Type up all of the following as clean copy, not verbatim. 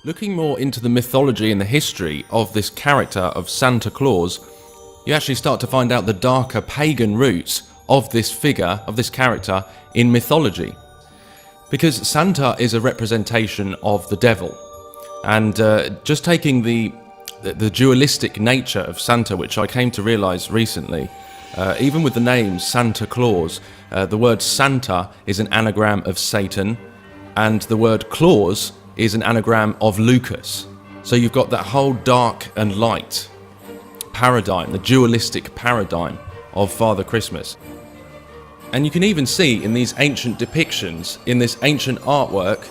Looking more into the mythology and the history of this character of Santa Claus, you actually start to find out the darker pagan roots of this figure, of this character in mythology. Because Santa is a representation of the devil. And just taking the dualistic nature of Santa, which I came to realise recently, even with the name Santa Claus, the word Santa is an anagram of Satan, and the word Claus is an anagram of Lucas. So you've got that whole dark and light paradigm, the dualistic paradigm of Father Christmas. And you can even see in these ancient depictions, in this ancient artwork,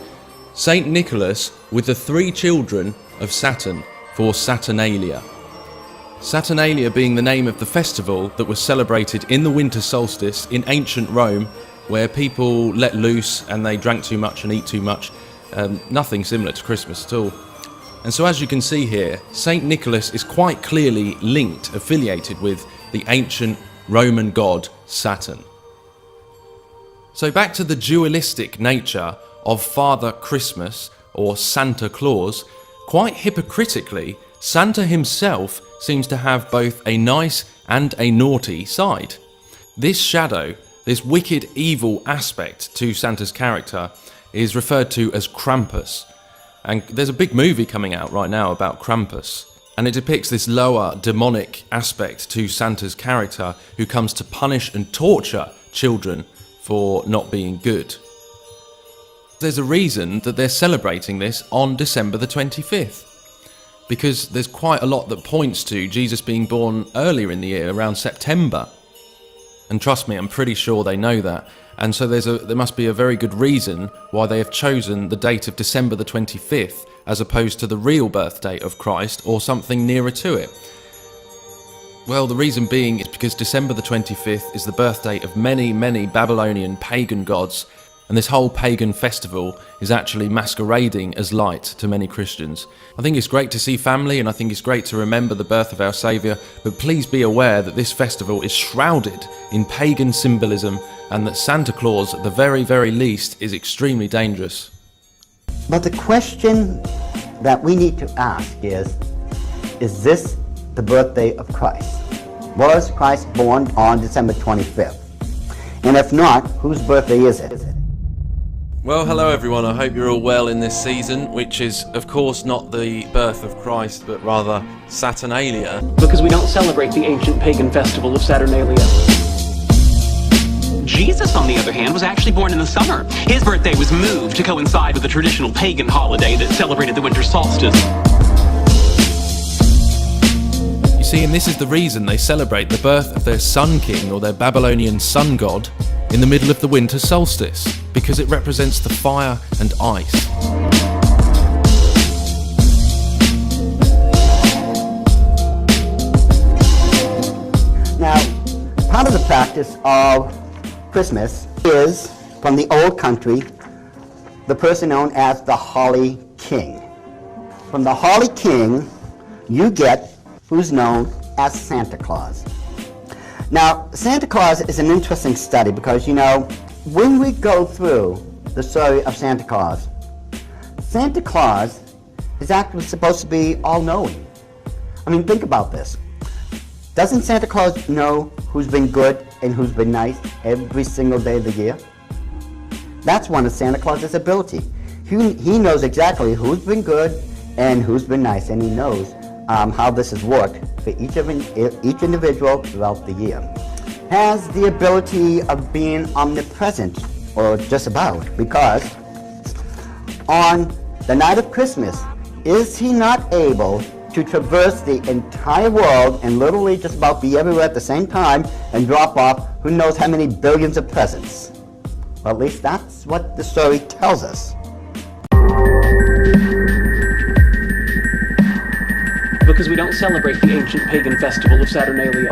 Saint Nicholas with the 3 children of Saturn for Saturnalia. Saturnalia being the name of the festival that was celebrated in the winter solstice in ancient Rome, where people let loose and they drank too much and eat too much. Nothing similar to Christmas at all. And so as you can see here, Saint Nicholas is quite clearly linked, affiliated with the ancient Roman god Saturn. So back to the dualistic nature of Father Christmas, or Santa Claus, quite hypocritically, Santa himself seems to have both a nice and a naughty side. This shadow, this wicked evil aspect to Santa's character, is referred to as Krampus. And there's a big movie coming out right now about Krampus. And it depicts this lower demonic aspect to Santa's character, who comes to punish and torture children for not being good. There's a reason that they're celebrating this on December the 25th. Because there's quite a lot that points to Jesus being born earlier in the year, around September. And trust me, I'm pretty sure they know that. And so there must be a very good reason why they have chosen the date of December the 25th as opposed to the real birthday of Christ or something nearer to it. Well, the reason being is because December the 25th is the birthday of many, many Babylonian pagan gods, and this whole pagan festival is actually masquerading as light to many Christians. I think it's great to see family, and I think it's great to remember the birth of our Saviour, but please be aware that this festival is shrouded in pagan symbolism, and that Santa Claus, at the very, very least, is extremely dangerous. But the question that we need to ask is this the birthday of Christ? Was Christ born on December 25th? And if not, whose birthday is it? Well, hello everyone, I hope you're all well in this season, which is of course not the birth of Christ, but rather Saturnalia. Because we don't celebrate the ancient pagan festival of Saturnalia. Jesus, on the other hand, was actually born in the summer. His birthday was moved to coincide with the traditional pagan holiday that celebrated the winter solstice. You see, and this is the reason they celebrate the birth of their sun king, or their Babylonian sun god, in the middle of the winter solstice, because it represents the fire and ice. Now, part of the practice of Christmas is, from the old country, the person known as the Holly King. From the Holly King, you get who's known as Santa Claus. Now, Santa Claus is an interesting study because, you know, when we go through the story of Santa Claus is actually supposed to be all-knowing. I mean, think about this. Doesn't Santa Claus know who's been good and who's been nice every single day of the year? That's one of Santa Claus's ability. He knows exactly who's been good and who's been nice, and he knows how this has worked for each individual throughout the year. Has the ability of being omnipresent, or just about, because on the night of Christmas, is he not able to traverse the entire world and literally just about be everywhere at the same time and drop off who knows how many billions of presents? Well, at least that's what the story tells us. Because we don't celebrate the ancient pagan festival of Saturnalia.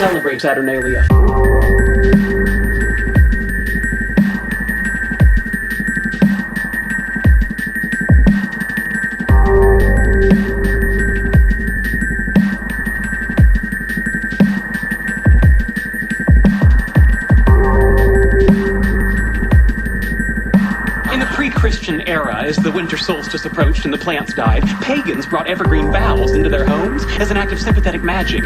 celebrate Saturnalia. In the pre-Christian era, as the winter solstice approached and the plants died, pagans brought evergreen boughs into their homes as an act of sympathetic magic.